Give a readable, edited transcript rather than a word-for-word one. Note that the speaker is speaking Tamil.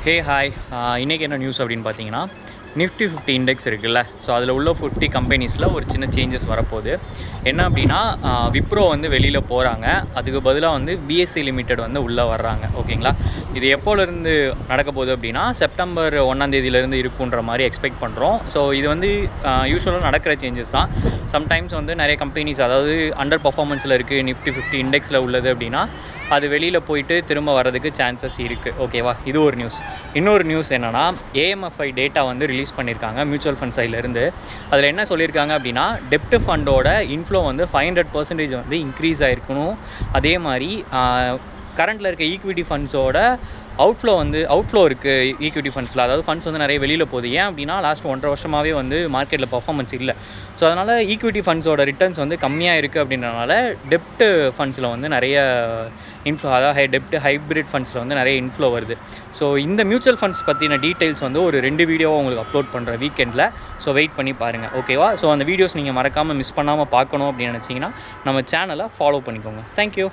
ஹே ஹாய் இன்றைக்கி என்ன நியூஸ் அப்படின்னு பார்த்தீங்கன்னா நிஃப்டி 50 இண்டெக்ஸ் இருக்குல்ல. ஸோ அதில் உள்ள 50 கம்பெனிஸில் ஒரு சின்ன சேஞ்சஸ் வரப்போகுது. என்ன அப்படின்னா விப்ரோ வந்து வெளியில் போகிறாங்க. அதுக்கு பதிலாக வந்து பிஎஸ்சி லிமிடெட் வந்து உள்ளே வர்றாங்க. ஓகேங்களா, இது எப்போலேருந்து நடக்க போகுது அப்படின்னா செப்டம்பர் 1 இருக்குன்ற மாதிரி எக்ஸ்பெக்ட் பண்ணுறோம். ஸோ இது வந்து யூஸ்வலாக நடக்கிற சேஞ்சஸ் தான். சம்டைம்ஸ் வந்து நிறைய கம்பெனிஸ் அதாவது அண்டர் பர்ஃபார்மன்ஸில் இருக்குது நிஃப்டி 50 இண்டெக்ஸில் உள்ளது அப்படின்னா அது வெளியில் போயிட்டு திரும்ப வர்றதுக்கு சான்சஸ் இருக்குது. ஓகேவா, இது ஒரு நியூஸ். இன்னொரு நியூஸ் என்னென்னா ஏஎம்எஃப்ஐ டேட்டா வந்து ரிலீஸ் பண்ணியிருக்காங்க மியூச்சுவல் ஃபண்ட் சைட்லேருந்து. அதில் என்ன சொல்லியிருக்காங்க அப்படின்னா டெப்ட் ஃபண்டோட இன்ஃப்ளோ வந்து 500% வந்து இன்க்ரீஸ் ஆகிருக்கணும். அதே மாதிரி கரண்ட்டில் இருக்க ஈக்விட்டி ஃபண்ட்ஸோட அவுட்ஃப்ளோ இருக்குது ஈக்விட்டி ஃபண்ட்ஸில். அதாவது ஃபண்ட்ஸ் வந்து நிறைய வெளியில் போகுது. ஏன் அப்படின்னா லாஸ்ட் 1.5 வருஷமாகவே வந்து மார்க்கெட்டில் பர்ஃபார்மன்ஸ் இல்லை. ஸோ அதனால் ஈக்விட்டி ஃபண்ட்ஸோட ரிட்டர்ன்ஸ் வந்து கம்மியாக இருக்குது அப்படின்றனால டெப்ட் ஃபண்ட்ஸில் வந்து நிறைய இன்ஃப்ளோ, அதாவது டெப்ட் ஹைப்ரிட் ஃபண்ட்ஸில் வந்து நிறைய இன்ஃப்ளோ வருது. ஸோ இந்த மியூச்சுவல் ஃபண்ட்ஸ் பற்றின டீட்டெயில்ஸ் வந்து ஒரு 2 வீடியோவை உங்களுக்கு அப்லோட் பண்ணுறேன் வீக்கெண்டில். ஸோ வெயிட் பண்ணி பாருங்கள். ஓகேவா, ஸோ அந்த வீடியோஸ் நீங்கள் மறக்காமல் மிஸ் பண்ணாமல் பார்க்கணும் அப்படின்னு நினச்சிங்கன்னா நம்ம சேனலை ஃபாலோ பண்ணிக்கோங்க. தேங்க்யூ.